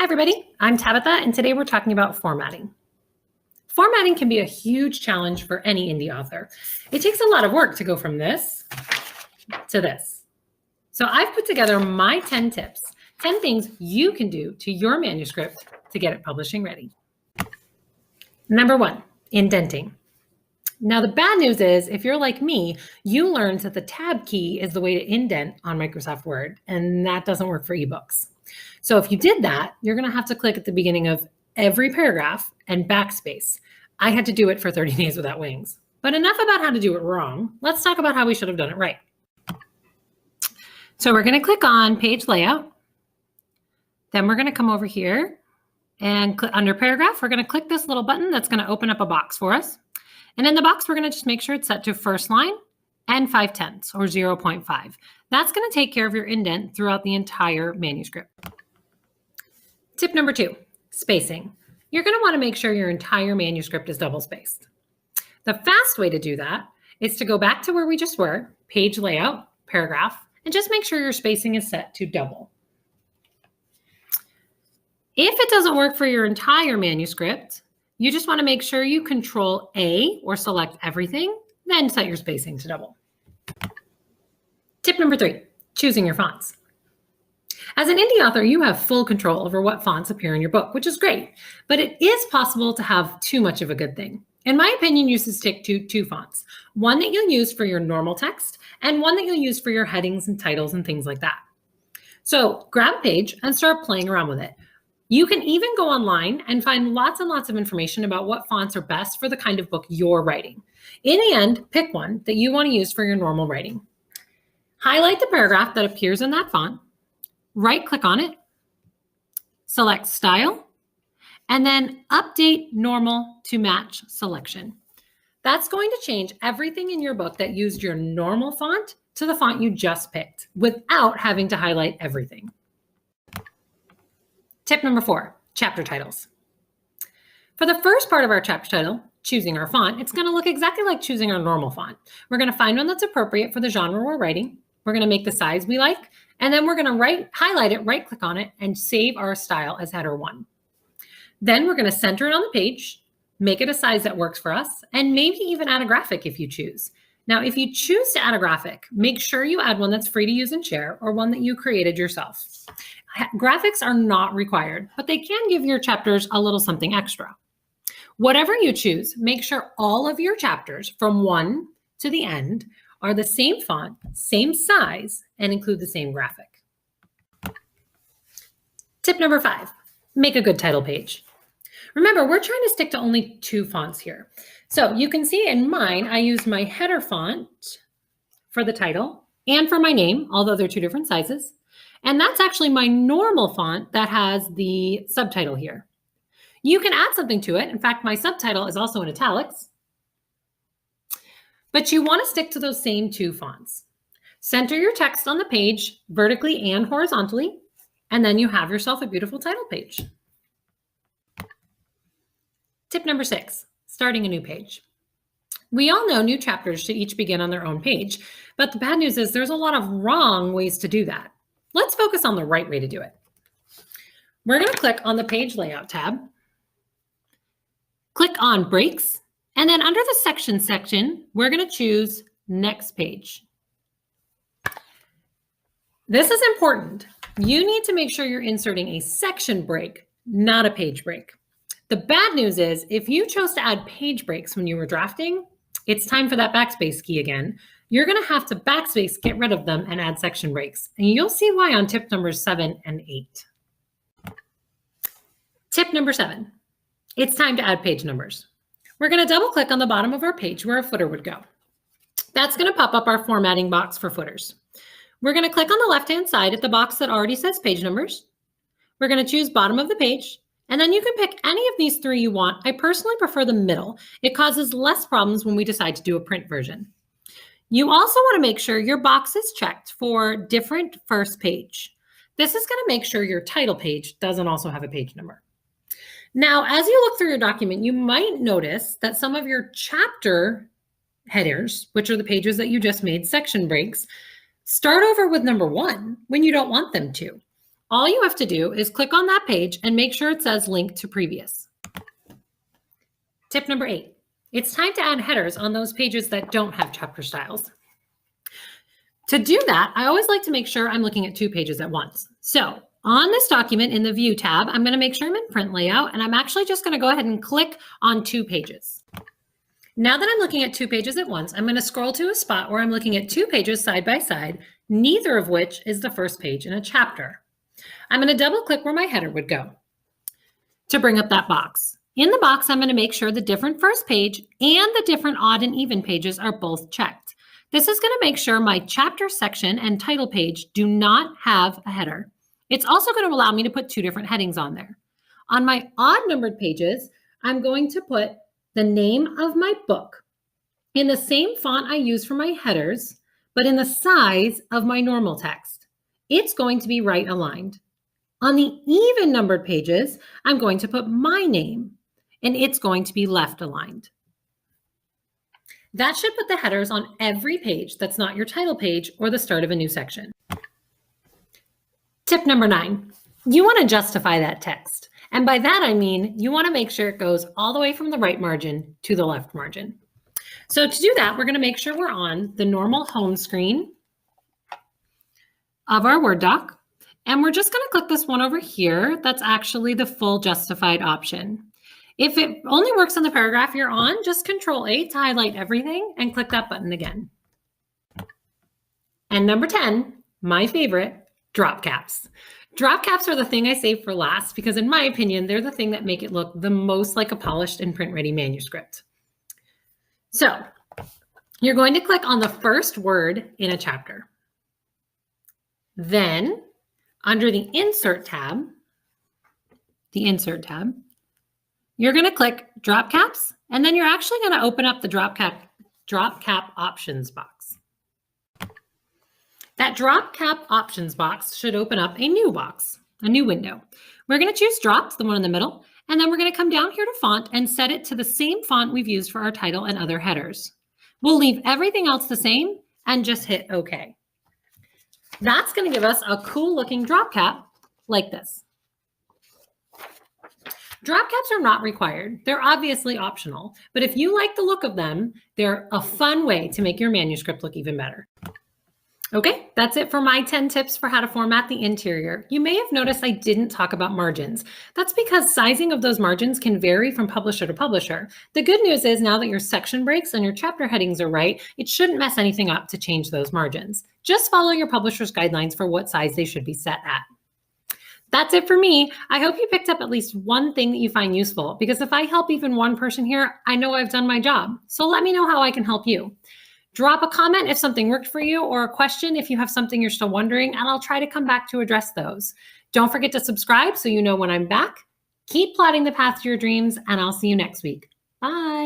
Hi everybody, I'm Tabitha and today we're talking about formatting. Formatting can be a huge challenge for any indie author. It takes a lot of work to go from this to this. So I've put together my 10 tips, 10 things you can do to your manuscript to get it publishing ready. Number 1, indenting. Now the bad news is if you're like me, you learned that the tab key is the way to indent on Microsoft Word, and that doesn't work for ebooks. So if you did that, you're going to have to click at the beginning of every paragraph and backspace. I had to do it for 30 days without wings. But enough about how to do it wrong. Let's talk about how we should have done it right. So we're going to click on page layout. Then we're going to come over here and click under paragraph. We're going to click this little button that's going to open up a box for us. And in the box, we're going to just make sure it's set to first line and 5/10 or 0.5. That's going to take care of your indent throughout the entire manuscript. Tip number 2, spacing. You're going to want to make sure your entire manuscript is double spaced. The fast way to do that is to go back to where we just were, page layout, paragraph, and just make sure your spacing is set to double. If it doesn't work for your entire manuscript, you just want to make sure you Control A or select everything, then set your spacing to double. Tip number 3, choosing your fonts. As an indie author, you have full control over what fonts appear in your book, which is great, but it is possible to have too much of a good thing. In my opinion, you should stick to 2 fonts, one that you'll use for your normal text and one that you'll use for your headings and titles and things like that. So grab a page and start playing around with it. You can even go online and find lots and lots of information about what fonts are best for the kind of book you're writing. In the end, pick one that you want to use for your normal writing. Highlight the paragraph that appears in that font, right-click on it, select Style, and then Update Normal to Match Selection. That's going to change everything in your book that used your normal font to the font you just picked without having to highlight everything. Tip number 4, chapter titles. For the first part of our chapter title, choosing our font, it's going to look exactly like choosing our normal font. We're going to find one that's appropriate for the genre we're writing. We're going to make the size we like, and then we're going to highlight it, right-click on it, and save our style as header 1. Then we're going to center it on the page, make it a size that works for us, and maybe even add a graphic if you choose. Now, if you choose to add a graphic, make sure you add one that's free to use and share or one that you created yourself. Graphics are not required, but they can give your chapters a little something extra. Whatever you choose, make sure all of your chapters from 1 to the end are the same font, same size, and include the same graphic. Tip number 5, make a good title page. Remember, we're trying to stick to only 2 fonts here. So you can see in mine, I used my header font for the title and for my name, although they're 2 different sizes. And that's actually my normal font that has the subtitle here. You can add something to it. In fact, my subtitle is also in italics. But you want to stick to those same 2 fonts. Center your text on the page vertically and horizontally, and then you have yourself a beautiful title page. Tip number 6, starting a new page. We all know new chapters should each begin on their own page, but the bad news is there's a lot of wrong ways to do that. Let's focus on the right way to do it. We're going to click on the Page Layout tab, click on Breaks, and then under the section, we're going to choose Next Page. This is important. You need to make sure you're inserting a section break, not a page break. The bad news is if you chose to add page breaks when you were drafting, it's time for that backspace key again. You're going to have to backspace, get rid of them, and add section breaks. And you'll see why on tip numbers 7 and 8. Tip number 7, it's time to add page numbers. We're going to double click on the bottom of our page where a footer would go. That's going to pop up our formatting box for footers. We're going to click on the left-hand side at the box that already says page numbers. We're going to choose bottom of the page, and then you can pick any of these 3 you want. I personally prefer the middle. It causes less problems when we decide to do a print version. You also want to make sure your box is checked for different first page. This is going to make sure your title page doesn't also have a page number. Now, as you look through your document, you might notice that some of your chapter headers, which are the pages that you just made section breaks, start over with number 1 when you don't want them to. All you have to do is click on that page and make sure it says link to previous. Tip number 8, it's time to add headers on those pages that don't have chapter styles. To do that, I always like to make sure I'm looking at 2 pages at once. So on this document in the View tab, I'm going to make sure I'm in print layout, and I'm actually just going to go ahead and click on 2 pages. Now that I'm looking at 2 pages at once, I'm going to scroll to a spot where I'm looking at 2 pages side by side, neither of which is the first page in a chapter. I'm going to double click where my header would go to bring up that box. In the box, I'm going to make sure the different first page and the different odd and even pages are both checked. This is going to make sure my chapter section and title page do not have a header. It's also going to allow me to put 2 different headings on there. On my odd numbered pages, I'm going to put the name of my book in the same font I use for my headers, but in the size of my normal text. It's going to be right aligned. On the even numbered pages, I'm going to put my name, and it's going to be left aligned. That should put the headers on every page that's not your title page or the start of a new section. Tip number 9, you want to justify that text. And by that, I mean, you want to make sure it goes all the way from the right margin to the left margin. So to do that, we're going to make sure we're on the normal home screen of our Word doc. And we're just going to click this one over here. That's actually the full justified option. If it only works on the paragraph you're on, just Control-A to highlight everything and click that button again. And number 10, my favorite, drop caps. Drop caps are the thing I save for last because in my opinion, they're the thing that make it look the most like a polished and print-ready manuscript. So you're going to click on the first word in a chapter. Then under the Insert tab, you're going to click Drop Caps, and then you're actually going to open up the Drop Cap Options box. That Drop Cap Options box should open up a new box, a new window. We're going to choose Dropped, the one in the middle, and then we're going to come down here to Font and set it to the same font we've used for our title and other headers. We'll leave everything else the same and just hit OK. That's going to give us a cool looking drop cap like this. Drop caps are not required. They're obviously optional, but if you like the look of them, they're a fun way to make your manuscript look even better. Okay, that's it for my 10 tips for how to format the interior. You may have noticed I didn't talk about margins. That's because sizing of those margins can vary from publisher to publisher. The good news is now that your section breaks and your chapter headings are right, it shouldn't mess anything up to change those margins. Just follow your publisher's guidelines for what size they should be set at. That's it for me. I hope you picked up at least one thing that you find useful, because if I help even one person here, I know I've done my job. So let me know how I can help you. Drop a comment if something worked for you, or a question if you have something you're still wondering, and I'll try to come back to address those. Don't forget to subscribe so you know when I'm back. Keep plotting the path to your dreams, and I'll see you next week. Bye.